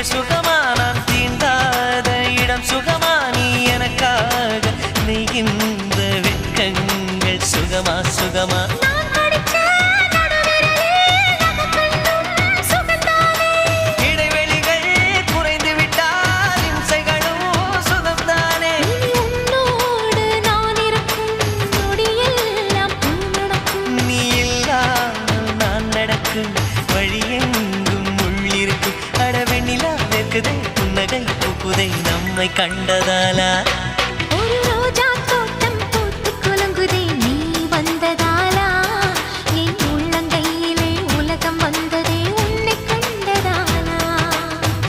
சுகமா நான் தீண்டாத இடம் சுகமா நீ எனக்காக நெய்கின்ற வெட்கங்கள் சுகமா சுகமா இடைவெளிகள் குறைந்து விட்டால் இம்சைகளும் சுகம்தானே நீ இல்லாமல் நான் நடக்கும் வழியெங்கும் உள்ளிருக்கு அடவெண்ணிலா வெக்குதை புன்னகை பூக்குதை நம்மை கண்டதாலா ஒரு ரோஜா